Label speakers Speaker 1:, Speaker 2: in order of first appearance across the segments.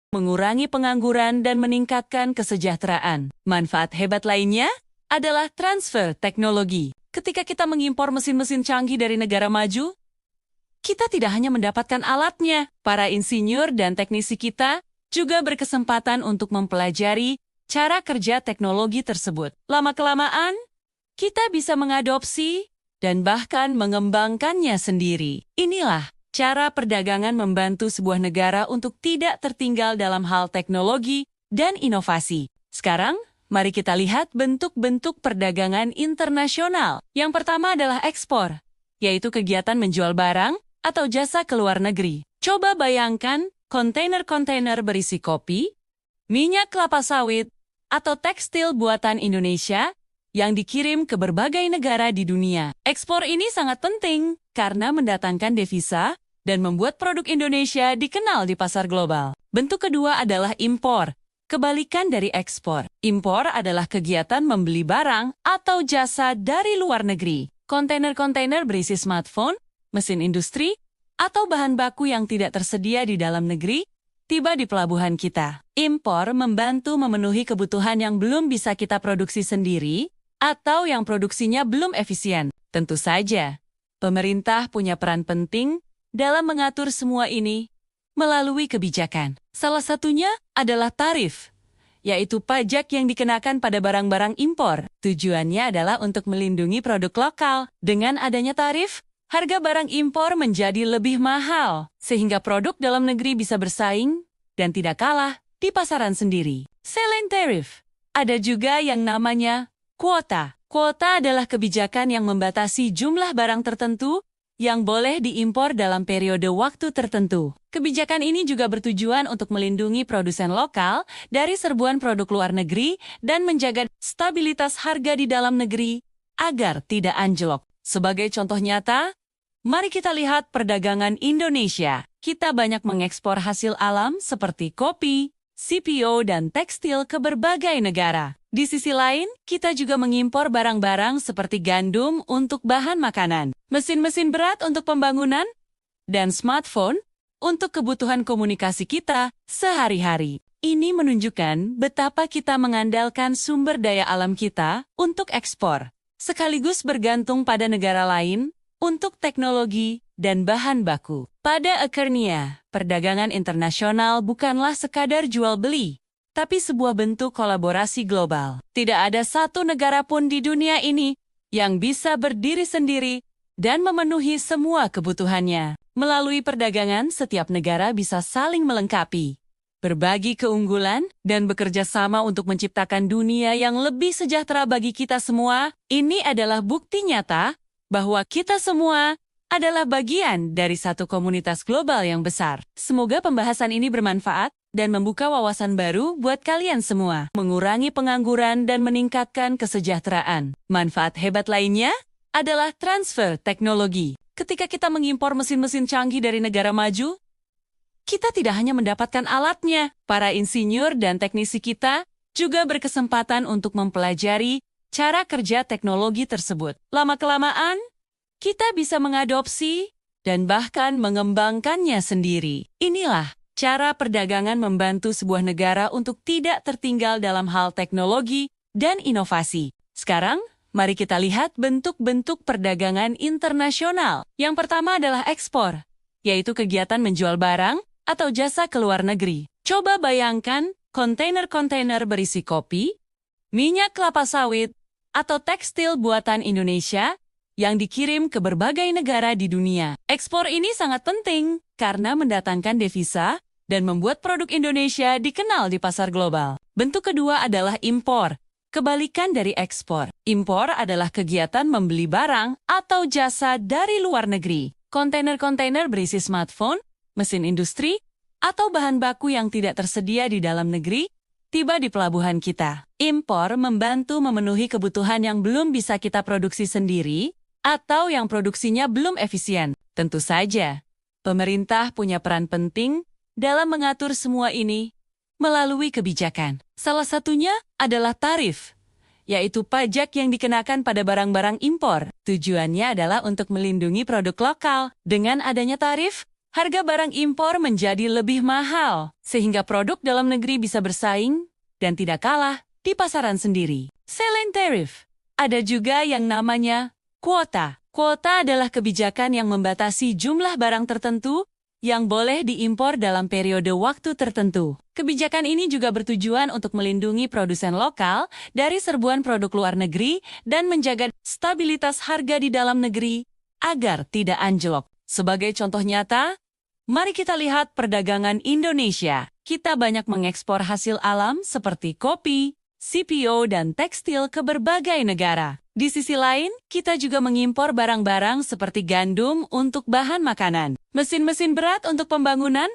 Speaker 1: mengurangi pengangguran dan meningkatkan kesejahteraan. Manfaat hebat lainnya adalah transfer teknologi. Ketika kita mengimpor mesin-mesin canggih dari negara maju, kita tidak hanya mendapatkan alatnya, para insinyur dan teknisi kita juga berkesempatan untuk mempelajari cara kerja teknologi tersebut. Lama-kelamaan, kita bisa mengadopsi dan bahkan mengembangkannya sendiri. Inilah cara perdagangan membantu sebuah negara untuk tidak tertinggal dalam hal teknologi dan inovasi. Sekarang, mari kita lihat bentuk-bentuk perdagangan internasional. Yang pertama adalah ekspor, yaitu kegiatan menjual barang atau jasa ke luar negeri. Coba bayangkan kontainer-kontainer berisi kopi, minyak kelapa sawit, atau tekstil buatan Indonesia yang dikirim ke berbagai negara di dunia. Ekspor ini sangat penting karena mendatangkan devisa dan membuat produk Indonesia dikenal di pasar global. Bentuk kedua adalah impor. Kebalikan dari ekspor. Impor adalah kegiatan membeli barang atau jasa dari luar negeri. Kontainer-kontainer berisi smartphone, mesin industri, atau bahan baku yang tidak tersedia di dalam negeri, tiba di pelabuhan kita. Impor membantu memenuhi kebutuhan yang belum bisa kita produksi sendiri, atau yang produksinya belum efisien. Tentu saja, pemerintah punya peran penting dalam mengatur semua ini melalui kebijakan. Salah satunya adalah tarif, yaitu pajak yang dikenakan pada barang-barang impor. Tujuannya adalah untuk melindungi produk lokal. Dengan adanya tarif, harga barang impor menjadi lebih mahal, sehingga produk dalam negeri bisa bersaing dan tidak kalah di pasaran sendiri. Selain tarif, ada juga yang namanya kuota. Kuota adalah kebijakan yang membatasi jumlah barang tertentu yang boleh diimpor dalam periode waktu tertentu. Kebijakan ini juga bertujuan untuk melindungi produsen lokal dari serbuan produk luar negeri dan menjaga stabilitas harga di dalam negeri agar tidak anjlok. Sebagai contoh nyata, mari kita lihat perdagangan Indonesia. Kita banyak mengekspor hasil alam seperti kopi, CPO, dan tekstil ke berbagai negara. Di sisi lain, kita juga mengimpor barang-barang seperti gandum untuk bahan makanan, mesin-mesin berat untuk pembangunan, dan smartphone untuk kebutuhan komunikasi kita sehari-hari. Ini menunjukkan betapa kita mengandalkan sumber daya alam kita untuk ekspor, sekaligus bergantung pada negara lain untuk teknologi dan bahan baku. Pada akhirnya, perdagangan internasional bukanlah sekadar jual-beli, tapi sebuah bentuk kolaborasi global. Tidak ada satu negara pun di dunia ini yang bisa berdiri sendiri dan memenuhi semua kebutuhannya. Melalui perdagangan, setiap negara bisa saling melengkapi, berbagi keunggulan, dan bekerja sama untuk menciptakan dunia yang lebih sejahtera bagi kita semua. Ini adalah bukti nyata bahwa kita semua adalah bagian dari satu komunitas global yang besar. Semoga pembahasan ini bermanfaat dan membuka wawasan baru buat kalian semua. Mengurangi pengangguran dan meningkatkan kesejahteraan. Manfaat hebat lainnya adalah transfer teknologi. Ketika kita mengimpor mesin-mesin canggih dari negara maju, kita tidak hanya mendapatkan alatnya, para insinyur dan teknisi kita juga berkesempatan untuk mempelajari cara kerja teknologi tersebut. Lama-kelamaan, kita bisa mengadopsi dan bahkan mengembangkannya sendiri. Inilah cara perdagangan membantu sebuah negara untuk tidak tertinggal dalam hal teknologi dan inovasi. Sekarang, mari kita lihat bentuk-bentuk perdagangan internasional. Yang pertama adalah ekspor, yaitu kegiatan menjual barang atau jasa ke luar negeri. Coba bayangkan kontainer-kontainer berisi kopi, minyak kelapa sawit, atau tekstil buatan Indonesia yang dikirim ke berbagai negara di dunia. Ekspor ini sangat penting karena mendatangkan devisa dan membuat produk Indonesia dikenal di pasar global. Bentuk kedua adalah impor. Kebalikan dari ekspor. Impor adalah kegiatan membeli barang atau jasa dari luar negeri. Kontainer-kontainer berisi smartphone, mesin industri, atau bahan baku yang tidak tersedia di dalam negeri tiba di pelabuhan kita. Impor membantu memenuhi kebutuhan yang belum bisa kita produksi sendiri atau yang produksinya belum efisien. Tentu saja, pemerintah punya peran penting dalam mengatur semua ini melalui kebijakan. Salah satunya adalah tarif, yaitu pajak yang dikenakan pada barang-barang impor. Tujuannya adalah untuk melindungi produk lokal. Dengan adanya tarif, harga barang impor menjadi lebih mahal, sehingga produk dalam negeri bisa bersaing dan tidak kalah di pasaran sendiri. Selain tarif, ada juga yang namanya kuota. Kuota adalah kebijakan yang membatasi jumlah barang tertentu yang boleh diimpor dalam periode waktu tertentu. Kebijakan ini juga bertujuan untuk melindungi produsen lokal dari serbuan produk luar negeri dan menjaga stabilitas harga di dalam negeri agar tidak anjlok. Sebagai contoh nyata, mari kita lihat perdagangan Indonesia. Kita banyak mengekspor hasil alam seperti kopi, CPO, dan tekstil ke berbagai negara. Di sisi lain, kita juga mengimpor barang-barang seperti gandum untuk bahan makanan, mesin-mesin berat untuk pembangunan,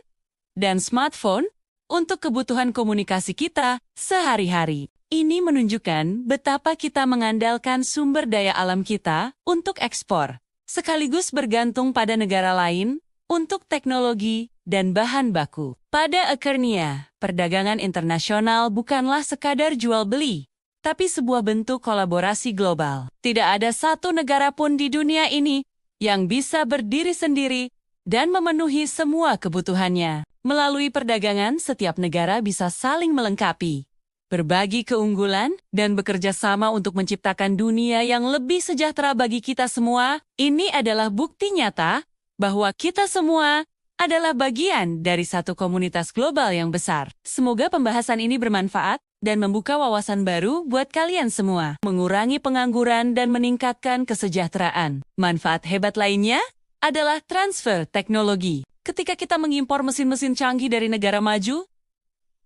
Speaker 1: dan smartphone untuk kebutuhan komunikasi kita sehari-hari. Ini menunjukkan betapa kita mengandalkan sumber daya alam kita untuk ekspor, sekaligus bergantung pada negara lain untuk teknologi dan bahan baku. Pada akhirnya, perdagangan internasional bukanlah sekadar jual-beli, tapi sebuah bentuk kolaborasi global. Tidak ada satu negara pun di dunia ini yang bisa berdiri sendiri dan memenuhi semua kebutuhannya. Melalui perdagangan, setiap negara bisa saling melengkapi, berbagi keunggulan, dan bekerja sama untuk menciptakan dunia yang lebih sejahtera bagi kita semua. Ini adalah bukti nyata bahwa kita semua adalah bagian dari satu komunitas global yang besar. Semoga pembahasan ini bermanfaat dan membuka wawasan baru buat kalian semua. Mengurangi pengangguran dan meningkatkan kesejahteraan. Manfaat hebat lainnya adalah transfer teknologi. Ketika kita mengimpor mesin-mesin canggih dari negara maju,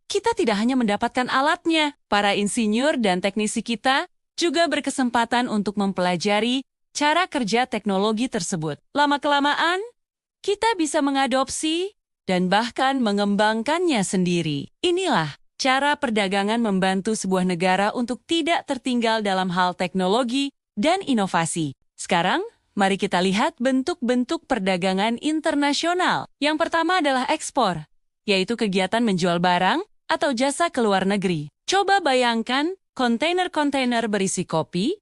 Speaker 1: kita tidak hanya mendapatkan alatnya, para insinyur dan teknisi kita juga berkesempatan untuk mempelajari cara kerja teknologi tersebut. Lama-kelamaan, kita bisa mengadopsi dan bahkan mengembangkannya sendiri. Inilah cara perdagangan membantu sebuah negara untuk tidak tertinggal dalam hal teknologi dan inovasi. Sekarang, mari kita lihat bentuk-bentuk perdagangan internasional. Yang pertama adalah ekspor, yaitu kegiatan menjual barang atau jasa ke luar negeri. Coba bayangkan kontainer-kontainer berisi kopi,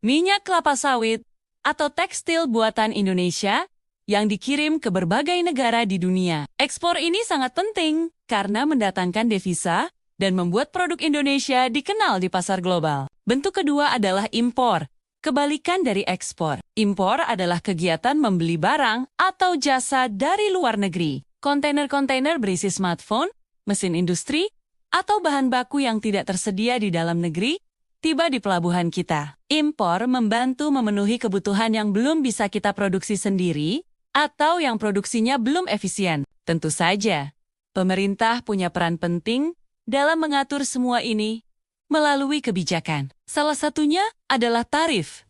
Speaker 1: minyak kelapa sawit, atau tekstil buatan Indonesia yang dikirim ke berbagai negara di dunia. Ekspor ini sangat penting karena mendatangkan devisa dan membuat produk Indonesia dikenal di pasar global. Bentuk kedua adalah impor, kebalikan dari ekspor. Impor adalah kegiatan membeli barang atau jasa dari luar negeri. Kontainer-kontainer berisi smartphone, mesin industri, atau bahan baku yang tidak tersedia di dalam negeri tiba di pelabuhan kita. Impor membantu memenuhi kebutuhan yang belum bisa kita produksi sendiri atau yang produksinya belum efisien. Tentu saja, pemerintah punya peran penting dalam mengatur semua ini melalui kebijakan. Salah satunya adalah tarif,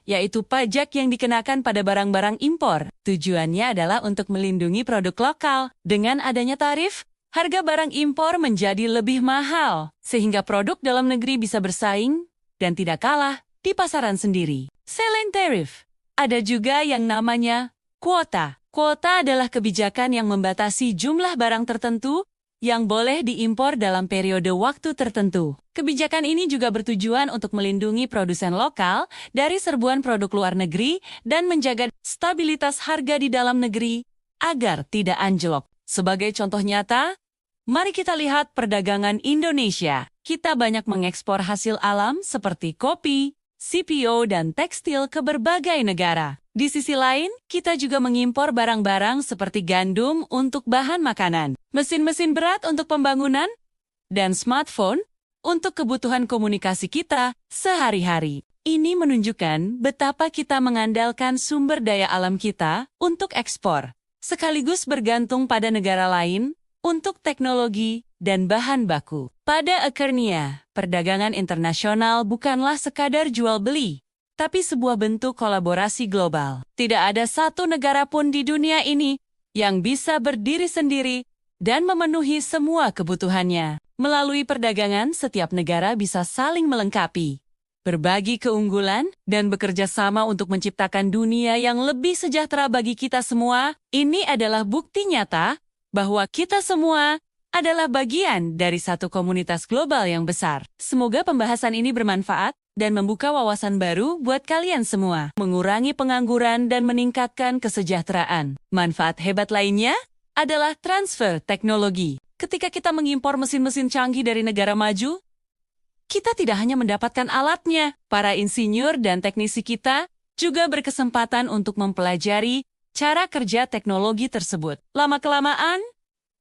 Speaker 1: yaitu pajak yang dikenakan pada barang-barang impor. Tujuannya adalah untuk melindungi produk lokal. Dengan adanya tarif, harga barang impor menjadi lebih mahal, sehingga produk dalam negeri bisa bersaing dan tidak kalah di pasaran sendiri. Selain tarif, ada juga yang namanya kuota. Kuota adalah kebijakan yang membatasi jumlah barang tertentu yang boleh diimpor dalam periode waktu tertentu. Kebijakan ini juga bertujuan untuk melindungi produsen lokal dari serbuan produk luar negeri dan menjaga stabilitas harga di dalam negeri agar tidak anjlok. Sebagai contoh nyata, mari kita lihat perdagangan Indonesia. Kita banyak mengekspor hasil alam seperti kopi, CPO, dan tekstil ke berbagai negara. Di sisi lain, kita juga mengimpor barang-barang seperti gandum untuk bahan makanan, mesin-mesin berat untuk pembangunan, dan smartphone untuk kebutuhan komunikasi kita sehari-hari. Ini menunjukkan betapa kita mengandalkan sumber daya alam kita untuk ekspor, sekaligus bergantung pada negara lain untuk teknologi dan bahan baku. Pada akhirnya, perdagangan internasional bukanlah sekadar jual-beli, tapi sebuah bentuk kolaborasi global. Tidak ada satu negara pun di dunia ini yang bisa berdiri sendiri dan memenuhi semua kebutuhannya. Melalui perdagangan, setiap negara bisa saling melengkapi, berbagi keunggulan, dan bekerja sama untuk menciptakan dunia yang lebih sejahtera bagi kita semua. Ini adalah bukti nyata bahwa kita semua adalah bagian dari satu komunitas global yang besar. Semoga pembahasan ini bermanfaat dan membuka wawasan baru buat kalian semua. Mengurangi pengangguran dan meningkatkan kesejahteraan. Manfaat hebat lainnya adalah transfer teknologi. Ketika kita mengimpor mesin-mesin canggih dari negara maju, kita tidak hanya mendapatkan alatnya, para insinyur dan teknisi kita juga berkesempatan untuk mempelajari cara kerja teknologi tersebut. Lama-kelamaan,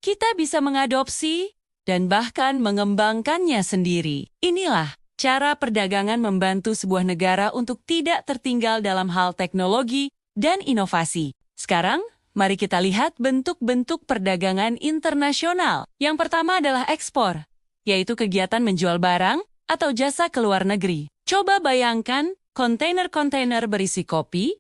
Speaker 1: kita bisa mengadopsi dan bahkan mengembangkannya sendiri. Inilah cara perdagangan membantu sebuah negara untuk tidak tertinggal dalam hal teknologi dan inovasi. Sekarang, mari kita lihat bentuk-bentuk perdagangan internasional. Yang pertama adalah ekspor, yaitu kegiatan menjual barang atau jasa ke luar negeri. Coba bayangkan kontainer-kontainer berisi kopi,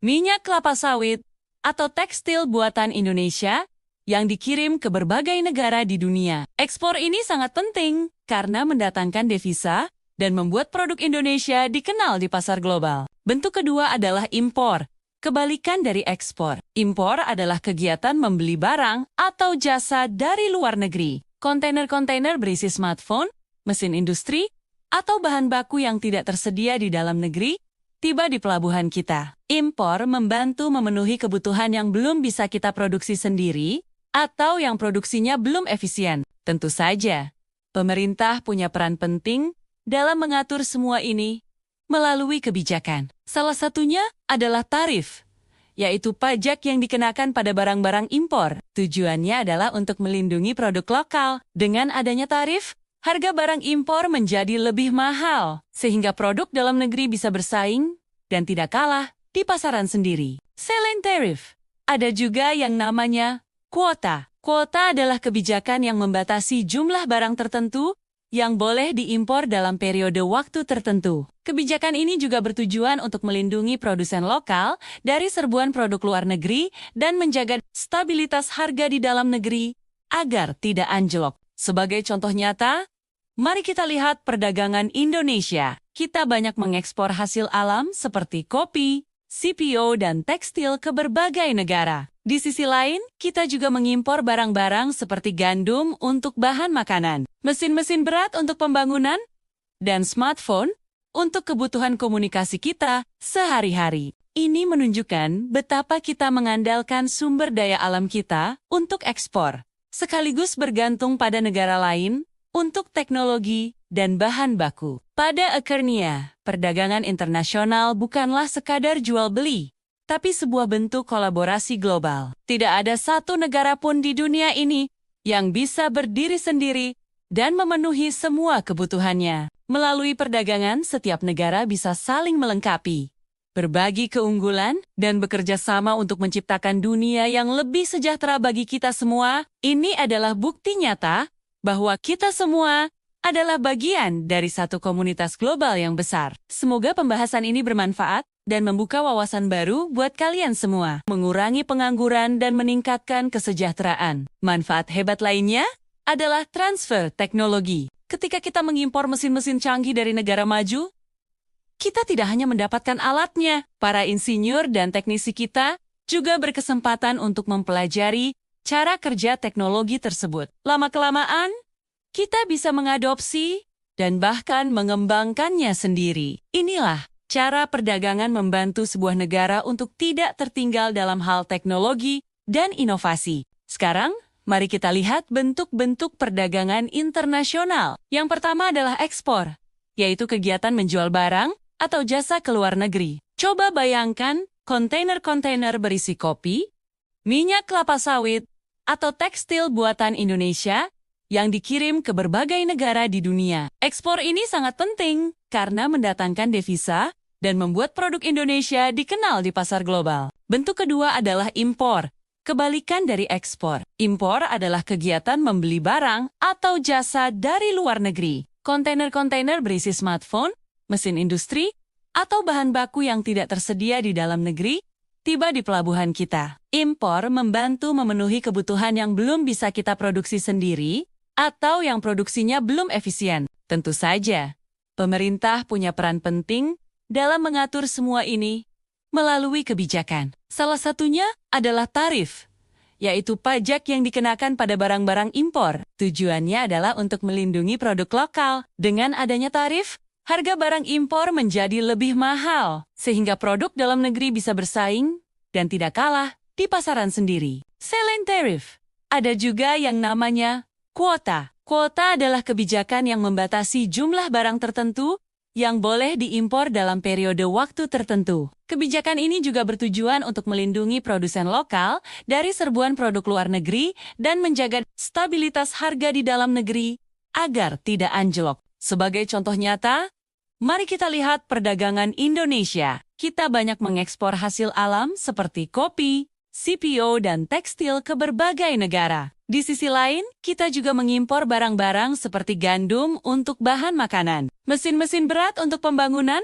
Speaker 1: minyak kelapa sawit, atau tekstil buatan Indonesia yang dikirim ke berbagai negara di dunia. Ekspor ini sangat penting karena mendatangkan devisa dan membuat produk Indonesia dikenal di pasar global. Bentuk kedua adalah impor. Kebalikan dari ekspor. Impor adalah kegiatan membeli barang atau jasa dari luar negeri. Kontainer-kontainer berisi smartphone, mesin industri, atau bahan baku yang tidak tersedia di dalam negeri tiba di pelabuhan kita. Impor membantu memenuhi kebutuhan yang belum bisa kita produksi sendiri atau yang produksinya belum efisien. Tentu saja, pemerintah punya peran penting dalam mengatur semua ini melalui kebijakan. Salah satunya adalah tarif, yaitu pajak yang dikenakan pada barang-barang impor. Tujuannya adalah untuk melindungi produk lokal. Dengan adanya tarif, harga barang impor menjadi lebih mahal, sehingga produk dalam negeri bisa bersaing dan tidak kalah di pasaran sendiri. Selain tarif, ada juga yang namanya kuota. Kuota adalah kebijakan yang membatasi jumlah barang tertentu yang boleh diimpor dalam periode waktu tertentu. Kebijakan ini juga bertujuan untuk melindungi produsen lokal dari serbuan produk luar negeri dan menjaga stabilitas harga di dalam negeri agar tidak anjlok. Sebagai contoh nyata, mari kita lihat perdagangan Indonesia. Kita banyak mengekspor hasil alam seperti kopi, CPO, dan tekstil ke berbagai negara. Di sisi lain, kita juga mengimpor barang-barang seperti gandum untuk bahan makanan, mesin-mesin berat untuk pembangunan, dan smartphone untuk kebutuhan komunikasi kita sehari-hari. Ini menunjukkan betapa kita mengandalkan sumber daya alam kita untuk ekspor, sekaligus bergantung pada negara lain untuk teknologi dan bahan baku. Pada akhirnya, perdagangan internasional bukanlah sekadar jual-beli, tapi sebuah bentuk kolaborasi global. Tidak ada satu negara pun di dunia ini yang bisa berdiri sendiri dan memenuhi semua kebutuhannya. Melalui perdagangan, setiap negara bisa saling melengkapi, berbagi keunggulan, dan bekerja sama untuk menciptakan dunia yang lebih sejahtera bagi kita semua. Ini adalah bukti nyata bahwa kita semua adalah bagian dari satu komunitas global yang besar. Semoga pembahasan ini bermanfaat dan membuka wawasan baru buat kalian semua. Mengurangi pengangguran dan meningkatkan kesejahteraan. Manfaat hebat lainnya adalah transfer teknologi. Ketika kita mengimpor mesin-mesin canggih dari negara maju, kita tidak hanya mendapatkan alatnya, para insinyur dan teknisi kita juga berkesempatan untuk mempelajari cara kerja teknologi tersebut. Lama-kelamaan, kita bisa mengadopsi dan bahkan mengembangkannya sendiri. Inilah cara perdagangan membantu sebuah negara untuk tidak tertinggal dalam hal teknologi dan inovasi. Sekarang, mari kita lihat bentuk-bentuk perdagangan internasional. Yang pertama adalah ekspor, yaitu kegiatan menjual barang atau jasa ke luar negeri. Coba bayangkan kontainer-kontainer berisi kopi, minyak kelapa sawit, atau tekstil buatan Indonesia yang dikirim ke berbagai negara di dunia. Ekspor ini sangat penting karena mendatangkan devisa dan membuat produk Indonesia dikenal di pasar global. Bentuk kedua adalah impor. Kebalikan dari ekspor. Impor adalah kegiatan membeli barang atau jasa dari luar negeri. Kontainer-kontainer berisi smartphone, mesin industri, atau bahan baku yang tidak tersedia di dalam negeri tiba di pelabuhan kita. Impor membantu memenuhi kebutuhan yang belum bisa kita produksi sendiri atau yang produksinya belum efisien. Tentu saja, pemerintah punya peran penting dalam mengatur semua ini melalui kebijakan. Salah satunya adalah tarif, yaitu pajak yang dikenakan pada barang-barang impor. Tujuannya adalah untuk melindungi produk lokal. Dengan adanya tarif, harga barang impor menjadi lebih mahal, sehingga produk dalam negeri bisa bersaing dan tidak kalah di pasaran sendiri. Selain tarif, ada juga yang namanya kuota. Kuota adalah kebijakan yang membatasi jumlah barang tertentu yang boleh diimpor dalam periode waktu tertentu. Kebijakan ini juga bertujuan untuk melindungi produsen lokal dari serbuan produk luar negeri dan menjaga stabilitas harga di dalam negeri agar tidak anjlok. Sebagai contoh nyata, mari kita lihat perdagangan Indonesia. Kita banyak mengekspor hasil alam seperti kopi, CPO, dan tekstil ke berbagai negara. Di sisi lain, kita juga mengimpor barang-barang seperti gandum untuk bahan makanan, mesin-mesin berat untuk pembangunan,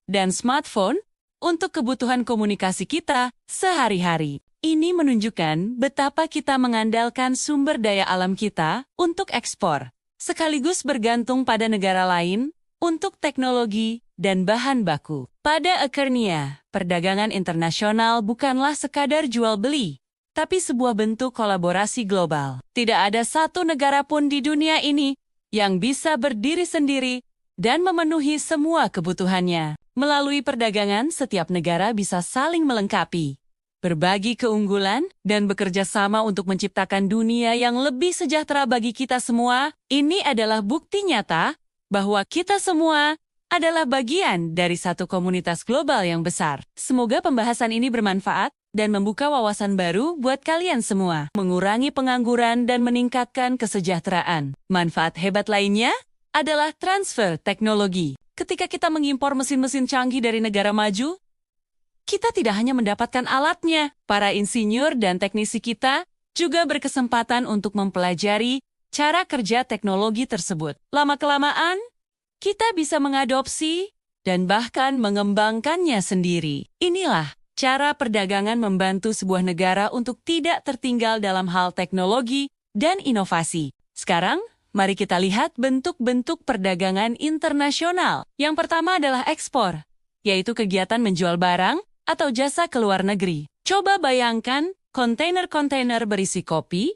Speaker 1: dan smartphone untuk kebutuhan komunikasi kita sehari-hari. Ini menunjukkan betapa kita mengandalkan sumber daya alam kita untuk ekspor, sekaligus bergantung pada negara lain untuk teknologi dan bahan baku. Pada akhirnya, perdagangan internasional bukanlah sekadar jual-beli, tapi sebuah bentuk kolaborasi global. Tidak ada satu negara pun di dunia ini yang bisa berdiri sendiri dan memenuhi semua kebutuhannya. Melalui perdagangan, setiap negara bisa saling melengkapi, berbagi keunggulan, dan bekerja sama untuk menciptakan dunia yang lebih sejahtera bagi kita semua. Ini adalah bukti nyata bahwa kita semua adalah bagian dari satu komunitas global yang besar. Semoga pembahasan ini bermanfaat dan membuka wawasan baru buat kalian semua. Mengurangi pengangguran dan meningkatkan kesejahteraan. Manfaat hebat lainnya adalah transfer teknologi. Ketika kita mengimpor mesin-mesin canggih dari negara maju, kita tidak hanya mendapatkan alatnya, para insinyur dan teknisi kita juga berkesempatan untuk mempelajari cara kerja teknologi tersebut. Lama-kelamaan, kita bisa mengadopsi dan bahkan mengembangkannya sendiri. Inilah cara perdagangan membantu sebuah negara untuk tidak tertinggal dalam hal teknologi dan inovasi. Sekarang, mari kita lihat bentuk-bentuk perdagangan internasional. Yang pertama adalah ekspor, yaitu kegiatan menjual barang atau jasa ke luar negeri. Coba bayangkan kontainer-kontainer berisi kopi,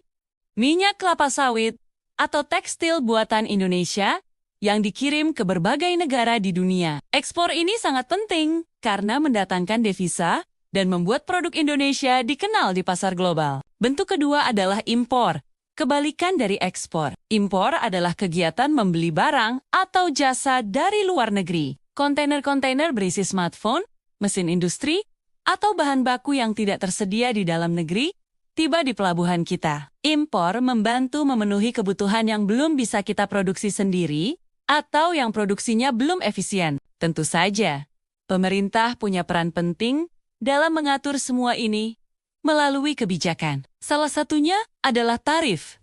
Speaker 1: minyak kelapa sawit, atau tekstil buatan Indonesia yang dikirim ke berbagai negara di dunia. Ekspor ini sangat penting karena mendatangkan devisa dan membuat produk Indonesia dikenal di pasar global. Bentuk kedua adalah impor. Kebalikan dari ekspor. Impor adalah kegiatan membeli barang atau jasa dari luar negeri. Kontainer-kontainer berisi smartphone, mesin industri, atau bahan baku yang tidak tersedia di dalam negeri tiba di pelabuhan kita. Impor membantu memenuhi kebutuhan yang belum bisa kita produksi sendiri atau yang produksinya belum efisien. Tentu saja, pemerintah punya peran penting dalam mengatur semua ini melalui kebijakan. Salah satunya adalah tarif,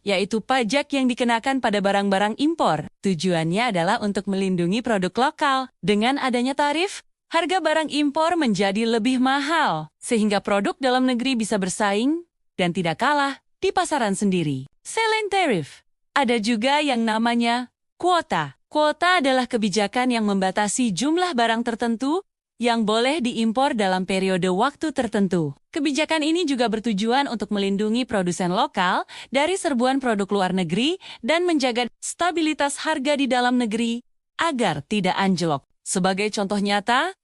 Speaker 1: yaitu pajak yang dikenakan pada barang-barang impor. Tujuannya adalah untuk melindungi produk lokal. Dengan adanya tarif, harga barang impor menjadi lebih mahal, sehingga produk dalam negeri bisa bersaing dan tidak kalah di pasaran sendiri. Selain tarif, ada juga yang namanya kuota. Kuota adalah kebijakan yang membatasi jumlah barang tertentu yang boleh diimpor dalam periode waktu tertentu. Kebijakan ini juga bertujuan untuk melindungi produsen lokal dari serbuan produk luar negeri dan menjaga stabilitas harga di dalam negeri agar tidak anjlok. Sebagai contoh nyata,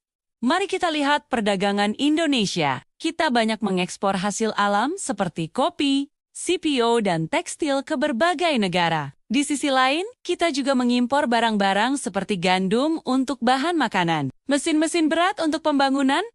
Speaker 1: mari kita lihat perdagangan Indonesia. Kita banyak mengekspor hasil alam seperti kopi, CPO, dan tekstil ke berbagai negara. Di sisi lain, kita juga mengimpor barang-barang seperti gandum untuk bahan makanan, mesin-mesin berat untuk pembangunan,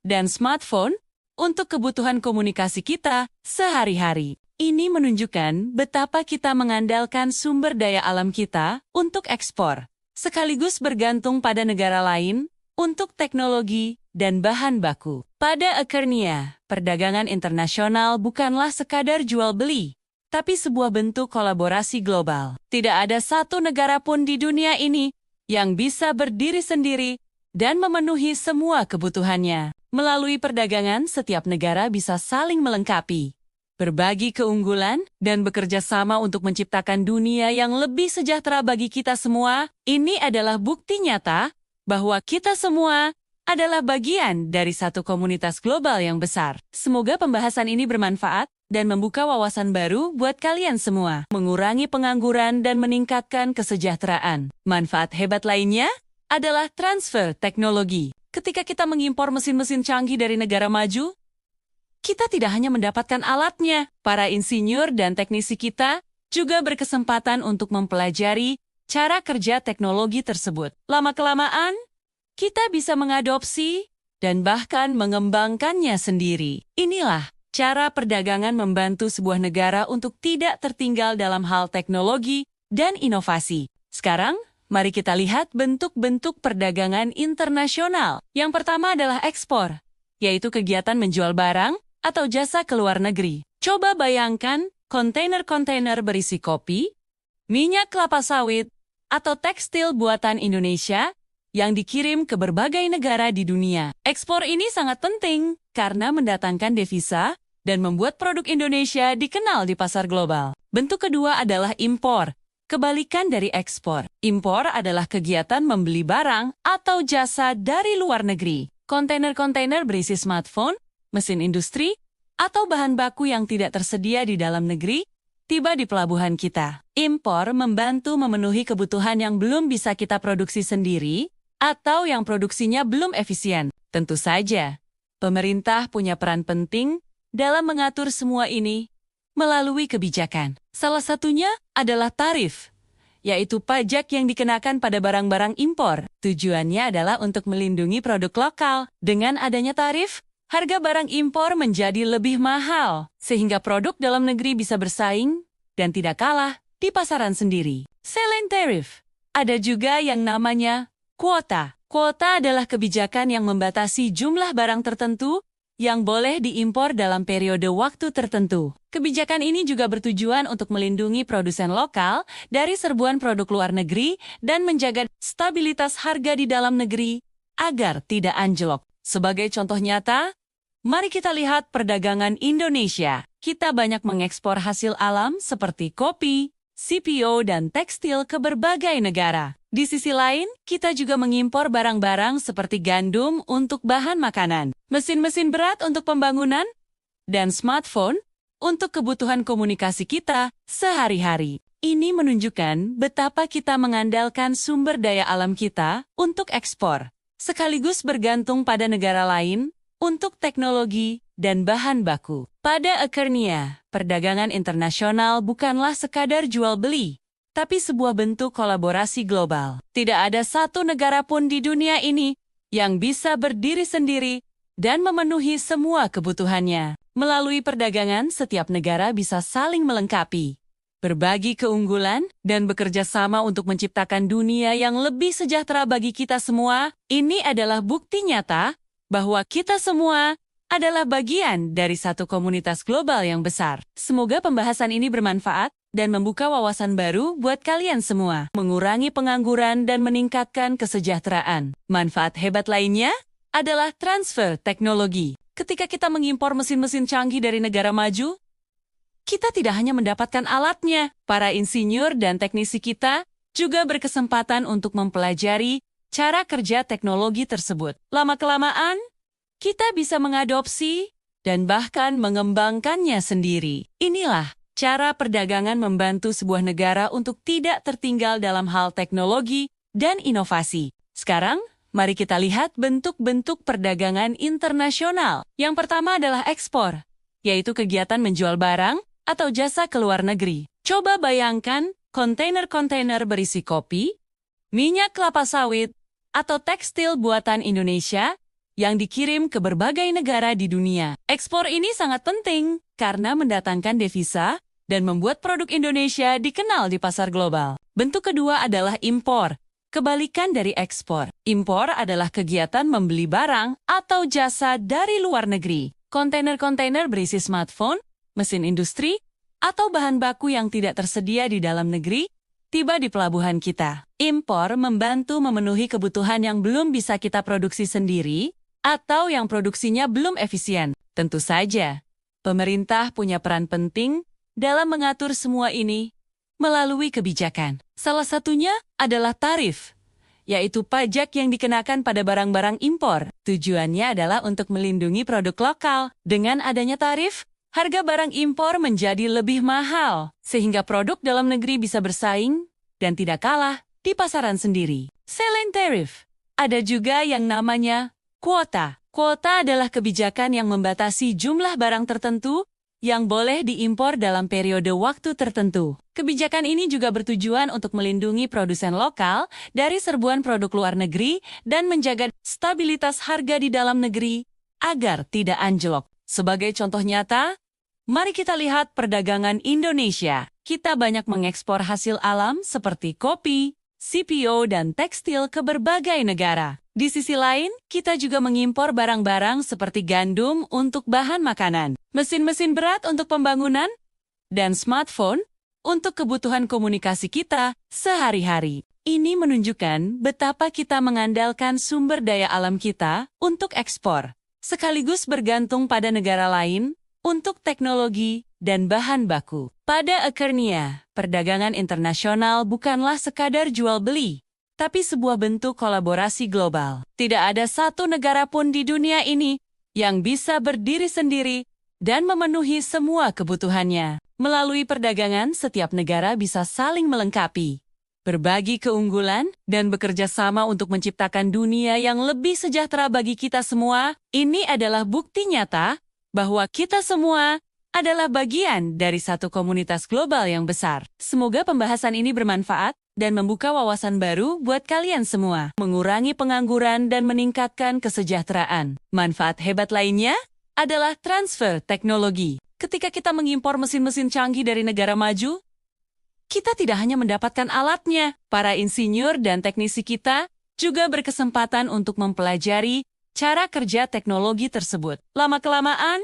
Speaker 1: dan smartphone untuk kebutuhan komunikasi kita sehari-hari. Ini menunjukkan betapa kita mengandalkan sumber daya alam kita untuk ekspor, sekaligus bergantung pada negara lain untuk teknologi dan bahan baku. Pada akhirnya, perdagangan internasional bukanlah sekadar jual-beli, tapi sebuah bentuk kolaborasi global. Tidak ada satu negara pun di dunia ini yang bisa berdiri sendiri dan memenuhi semua kebutuhannya. Melalui perdagangan, setiap negara bisa saling melengkapi, berbagi keunggulan, dan bekerja sama untuk menciptakan dunia yang lebih sejahtera bagi kita semua. Ini adalah bukti nyata bahwa kita semua adalah bagian dari satu komunitas global yang besar. Semoga pembahasan ini bermanfaat dan membuka wawasan baru buat kalian semua. Mengurangi pengangguran dan meningkatkan kesejahteraan. Manfaat hebat lainnya adalah transfer teknologi. Ketika kita mengimpor mesin-mesin canggih dari negara maju, kita tidak hanya mendapatkan alatnya, para insinyur dan teknisi kita juga berkesempatan untuk mempelajari cara kerja teknologi tersebut. Lama-kelamaan, kita bisa mengadopsi dan bahkan mengembangkannya sendiri. Inilah cara perdagangan membantu sebuah negara untuk tidak tertinggal dalam hal teknologi dan inovasi. Sekarang, mari kita lihat bentuk-bentuk perdagangan internasional. Yang pertama adalah ekspor, yaitu kegiatan menjual barang atau jasa ke luar negeri. Coba bayangkan kontainer-kontainer berisi kopi, minyak kelapa sawit, atau tekstil buatan Indonesia yang dikirim ke berbagai negara di dunia. Ekspor ini sangat penting karena mendatangkan devisa dan membuat produk Indonesia dikenal di pasar global. Bentuk kedua adalah impor. Kebalikan dari ekspor, impor adalah kegiatan membeli barang atau jasa dari luar negeri. Kontainer-kontainer berisi smartphone, mesin industri, atau bahan baku yang tidak tersedia di dalam negeri, tiba di pelabuhan kita. Impor membantu memenuhi kebutuhan yang belum bisa kita produksi sendiri, atau yang produksinya belum efisien. Tentu saja, pemerintah punya peran penting dalam mengatur semua ini melalui kebijakan. Salah satunya adalah tarif, yaitu pajak yang dikenakan pada barang-barang impor. Tujuannya adalah untuk melindungi produk lokal. Dengan adanya tarif, harga barang impor menjadi lebih mahal, sehingga produk dalam negeri bisa bersaing dan tidak kalah di pasaran sendiri. Selain tarif, ada juga yang namanya kuota. Kuota adalah kebijakan yang membatasi jumlah barang tertentu yang boleh diimpor dalam periode waktu tertentu. Kebijakan ini juga bertujuan untuk melindungi produsen lokal dari serbuan produk luar negeri dan menjaga stabilitas harga di dalam negeri agar tidak anjlok. Sebagai contoh nyata, mari kita lihat perdagangan Indonesia. Kita banyak mengekspor hasil alam seperti kopi, CPO, dan tekstil ke berbagai negara. Di sisi lain, kita juga mengimpor barang-barang seperti gandum untuk bahan makanan, mesin-mesin berat untuk pembangunan, dan smartphone untuk kebutuhan komunikasi kita sehari-hari. Ini menunjukkan betapa kita mengandalkan sumber daya alam kita untuk ekspor, sekaligus bergantung pada negara lain untuk teknologi dan bahan baku. Pada akhirnya, perdagangan internasional bukanlah sekadar jual-beli, tapi sebuah bentuk kolaborasi global. Tidak ada satu negara pun di dunia ini yang bisa berdiri sendiri dan memenuhi semua kebutuhannya. Melalui perdagangan, setiap negara bisa saling melengkapi, berbagi keunggulan, dan bekerja sama untuk menciptakan dunia yang lebih sejahtera bagi kita semua. Ini adalah bukti nyata bahwa kita semua adalah bagian dari satu komunitas global yang besar. Semoga pembahasan ini bermanfaat dan membuka wawasan baru buat kalian semua. Mengurangi pengangguran dan meningkatkan kesejahteraan. Manfaat hebat lainnya adalah transfer teknologi. Ketika kita mengimpor mesin-mesin canggih dari negara maju, kita tidak hanya mendapatkan alatnya, para insinyur dan teknisi kita juga berkesempatan untuk mempelajari cara kerja teknologi tersebut. Lama-kelamaan, kita bisa mengadopsi dan bahkan mengembangkannya sendiri. Inilah cara perdagangan membantu sebuah negara untuk tidak tertinggal dalam hal teknologi dan inovasi. Sekarang, mari kita lihat bentuk-bentuk perdagangan internasional. Yang pertama adalah ekspor, yaitu kegiatan menjual barang atau jasa ke luar negeri. Coba bayangkan kontainer-kontainer berisi kopi, minyak kelapa sawit, atau tekstil buatan Indonesia yang dikirim ke berbagai negara di dunia. Ekspor ini sangat penting karena mendatangkan devisa dan membuat produk Indonesia dikenal di pasar global. Bentuk kedua adalah impor. Kebalikan dari ekspor, impor adalah kegiatan membeli barang atau jasa dari luar negeri. Kontainer-kontainer berisi smartphone, mesin industri, atau bahan baku yang tidak tersedia di dalam negeri tiba di pelabuhan kita. Impor membantu memenuhi kebutuhan yang belum bisa kita produksi sendiri atau yang produksinya belum efisien. Tentu saja, pemerintah punya peran penting dalam mengatur semua ini melalui kebijakan. Salah satunya adalah tarif, yaitu pajak yang dikenakan pada barang-barang impor. Tujuannya adalah untuk melindungi produk lokal. Dengan adanya tarif, harga barang impor menjadi lebih mahal, sehingga produk dalam negeri bisa bersaing dan tidak kalah di pasaran sendiri. Selain tarif, ada juga yang namanya kuota. Kuota adalah kebijakan yang membatasi jumlah barang tertentu yang boleh diimpor dalam periode waktu tertentu. Kebijakan ini juga bertujuan untuk melindungi produsen lokal dari serbuan produk luar negeri dan menjaga stabilitas harga di dalam negeri agar tidak anjlok. Sebagai contoh nyata, mari kita lihat perdagangan Indonesia. Kita banyak mengekspor hasil alam seperti kopi, CPO, dan tekstil ke berbagai negara. Di sisi lain, kita juga mengimpor barang-barang seperti gandum untuk bahan makanan, mesin-mesin berat untuk pembangunan, dan smartphone untuk kebutuhan komunikasi kita sehari-hari. Ini menunjukkan betapa kita mengandalkan sumber daya alam kita untuk ekspor, sekaligus bergantung pada negara lain untuk teknologi dan bahan baku. Pada akhirnya, perdagangan internasional bukanlah sekadar jual-beli, tapi sebuah bentuk kolaborasi global. Tidak ada satu negara pun di dunia ini yang bisa berdiri sendiri dan memenuhi semua kebutuhannya. Melalui perdagangan, setiap negara bisa saling melengkapi, berbagi keunggulan, dan bekerja sama untuk menciptakan dunia yang lebih sejahtera bagi kita semua. Ini adalah bukti nyata bahwa kita semua adalah bagian dari satu komunitas global yang besar. Semoga pembahasan ini bermanfaat dan membuka wawasan baru buat kalian semua. Mengurangi pengangguran dan meningkatkan kesejahteraan. Manfaat hebat lainnya adalah transfer teknologi. Ketika kita mengimpor mesin-mesin canggih dari negara maju, kita tidak hanya mendapatkan alatnya, para insinyur dan teknisi kita juga berkesempatan untuk mempelajari cara kerja teknologi tersebut. Lama-kelamaan,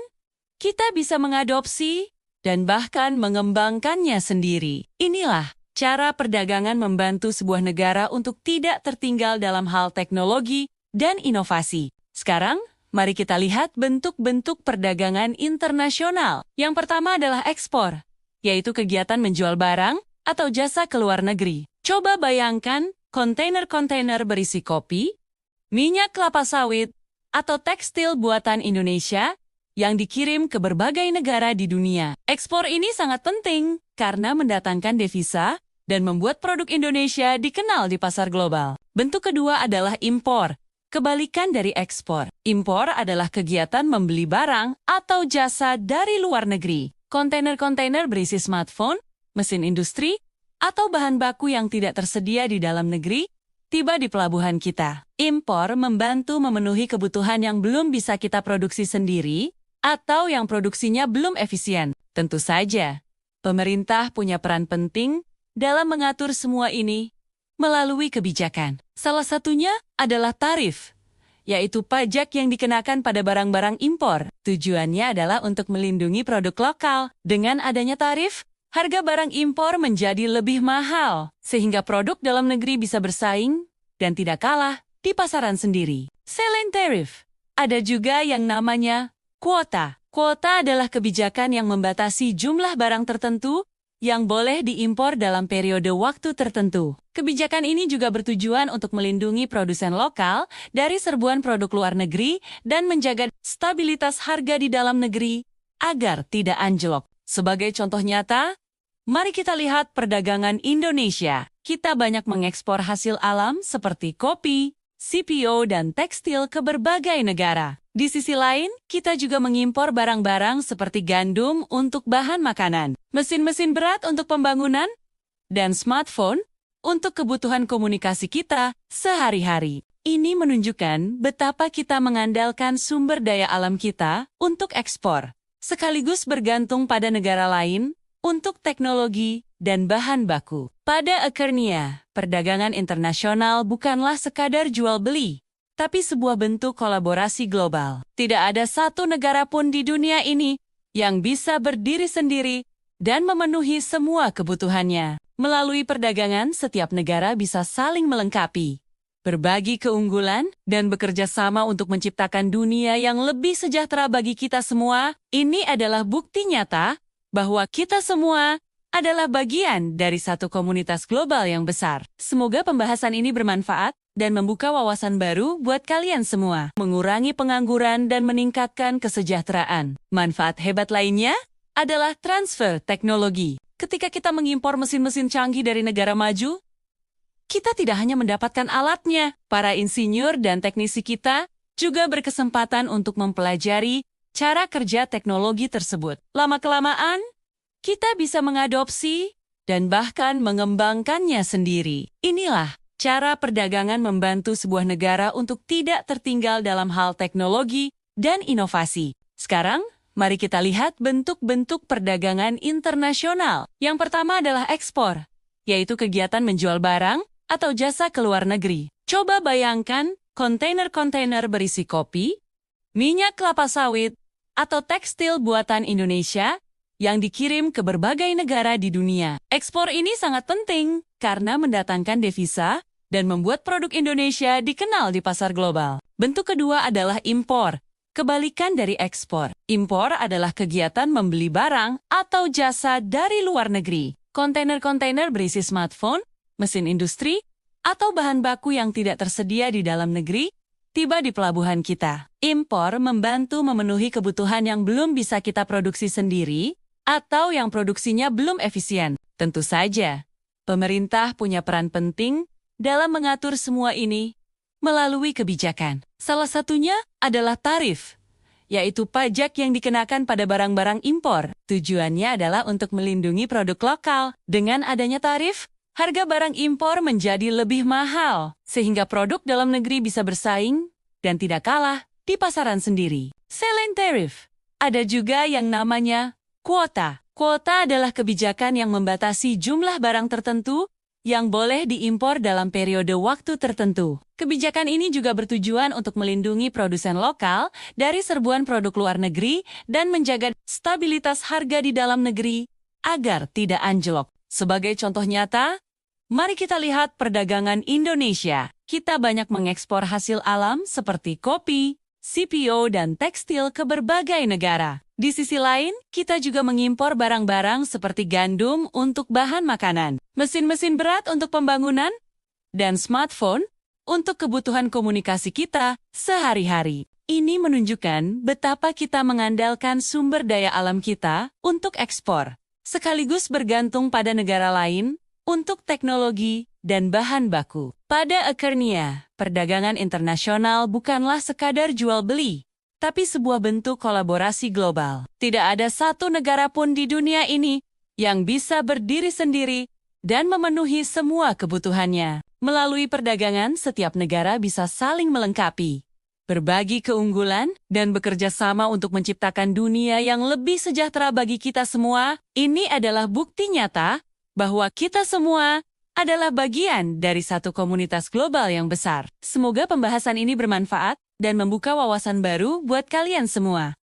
Speaker 1: kita bisa mengadopsi dan bahkan mengembangkannya sendiri. Inilah cara perdagangan membantu sebuah negara untuk tidak tertinggal dalam hal teknologi dan inovasi. Sekarang, mari kita lihat bentuk-bentuk perdagangan internasional. Yang pertama adalah ekspor, yaitu kegiatan menjual barang atau jasa ke luar negeri. Coba bayangkan kontainer-kontainer berisi kopi, minyak kelapa sawit, atau tekstil buatan Indonesia yang dikirim ke berbagai negara di dunia. Ekspor ini sangat penting karena mendatangkan devisa dan membuat produk Indonesia dikenal di pasar global. Bentuk kedua adalah impor, kebalikan dari ekspor. Impor adalah kegiatan membeli barang atau jasa dari luar negeri. Kontainer-kontainer berisi smartphone, mesin industri, atau bahan baku yang tidak tersedia di dalam negeri tiba di pelabuhan kita. Impor membantu memenuhi kebutuhan yang belum bisa kita produksi sendiri atau yang produksinya belum efisien. Tentu saja, pemerintah punya peran penting dalam mengatur semua ini melalui kebijakan. Salah satunya adalah tarif, yaitu pajak yang dikenakan pada barang-barang impor. Tujuannya adalah untuk melindungi produk lokal. Dengan adanya tarif, harga barang impor menjadi lebih mahal, sehingga produk dalam negeri bisa bersaing dan tidak kalah di pasaran sendiri. Selain tarif, ada juga yang namanya kuota. Kuota adalah kebijakan yang membatasi jumlah barang tertentu yang boleh diimpor dalam periode waktu tertentu. Kebijakan ini juga bertujuan untuk melindungi produsen lokal dari serbuan produk luar negeri dan menjaga stabilitas harga di dalam negeri agar tidak anjlok. Sebagai contoh nyata, mari kita lihat perdagangan Indonesia. Kita banyak mengekspor hasil alam seperti kopi, CPO, dan tekstil ke berbagai negara. Di sisi lain, kita juga mengimpor barang-barang seperti gandum untuk bahan makanan, mesin-mesin berat untuk pembangunan, dan smartphone untuk kebutuhan komunikasi kita sehari-hari. Ini menunjukkan betapa kita mengandalkan sumber daya alam kita untuk ekspor, sekaligus bergantung pada negara lain untuk teknologi dan bahan baku. Pada akhirnya, perdagangan internasional bukanlah sekadar jual-beli, tapi sebuah bentuk kolaborasi global. Tidak ada satu negara pun di dunia ini yang bisa berdiri sendiri dan memenuhi semua kebutuhannya. Melalui perdagangan, setiap negara bisa saling melengkapi, berbagi keunggulan, dan bekerja sama untuk menciptakan dunia yang lebih sejahtera bagi kita semua. Ini adalah bukti nyata bahwa kita semua adalah bagian dari satu komunitas global yang besar. Semoga pembahasan ini bermanfaat dan membuka wawasan baru buat kalian semua. Mengurangi pengangguran dan meningkatkan kesejahteraan. Manfaat hebat lainnya adalah transfer teknologi. Ketika kita mengimpor mesin-mesin canggih dari negara maju, Kita tidak hanya mendapatkan alatnya, para insinyur dan teknisi kita juga berkesempatan untuk mempelajari cara kerja teknologi tersebut. Lama-kelamaan, kita bisa mengadopsi dan bahkan mengembangkannya sendiri. Inilah cara perdagangan membantu sebuah negara untuk tidak tertinggal dalam hal teknologi dan inovasi. Sekarang, mari kita lihat bentuk-bentuk perdagangan internasional. Yang pertama adalah ekspor, yaitu kegiatan menjual barang atau jasa ke luar negeri. Coba bayangkan kontainer-kontainer berisi kopi, minyak kelapa sawit, atau tekstil buatan Indonesia yang dikirim ke berbagai negara di dunia. Ekspor ini sangat penting karena mendatangkan devisa dan membuat produk Indonesia dikenal di pasar global. Bentuk kedua adalah impor, kebalikan dari ekspor. Impor adalah kegiatan membeli barang atau jasa dari luar negeri. Kontainer-kontainer berisi smartphone, mesin industri, atau bahan baku yang tidak tersedia di dalam negeri, tiba di pelabuhan kita. Impor membantu memenuhi kebutuhan yang belum bisa kita produksi sendiri, atau yang produksinya belum efisien. Tentu saja, pemerintah punya peran penting dalam mengatur semua ini melalui kebijakan. Salah satunya adalah tarif, yaitu pajak yang dikenakan pada barang-barang impor. Tujuannya adalah untuk melindungi produk lokal. Dengan adanya tarif, harga barang impor menjadi lebih mahal, sehingga produk dalam negeri bisa bersaing dan tidak kalah di pasaran sendiri. Selain tarif, ada juga yang namanya kuota. Kuota adalah kebijakan yang membatasi jumlah barang tertentu yang boleh diimpor dalam periode waktu tertentu. Kebijakan ini juga bertujuan untuk melindungi produsen lokal dari serbuan produk luar negeri dan menjaga stabilitas harga di dalam negeri agar tidak anjlok. Sebagai contoh nyata, mari kita lihat perdagangan Indonesia. Kita banyak mengekspor hasil alam seperti kopi, CPO, dan tekstil ke berbagai negara. Di sisi lain, kita juga mengimpor barang-barang seperti gandum untuk bahan makanan, mesin-mesin berat untuk pembangunan, dan smartphone untuk kebutuhan komunikasi kita sehari-hari. Ini menunjukkan betapa kita mengandalkan sumber daya alam kita untuk ekspor, sekaligus bergantung pada negara lain untuk teknologi dan bahan baku. Pada akhirnya, perdagangan internasional bukanlah sekadar jual-beli, tapi sebuah bentuk kolaborasi global. Tidak ada satu negara pun di dunia ini yang bisa berdiri sendiri dan memenuhi semua kebutuhannya. Melalui perdagangan, setiap negara bisa saling melengkapi, berbagi keunggulan, dan bekerja sama untuk menciptakan dunia yang lebih sejahtera bagi kita semua. Ini adalah bukti nyata bahwa kita semua adalah bagian dari satu komunitas global yang besar. Semoga pembahasan ini bermanfaat dan membuka wawasan baru buat kalian semua.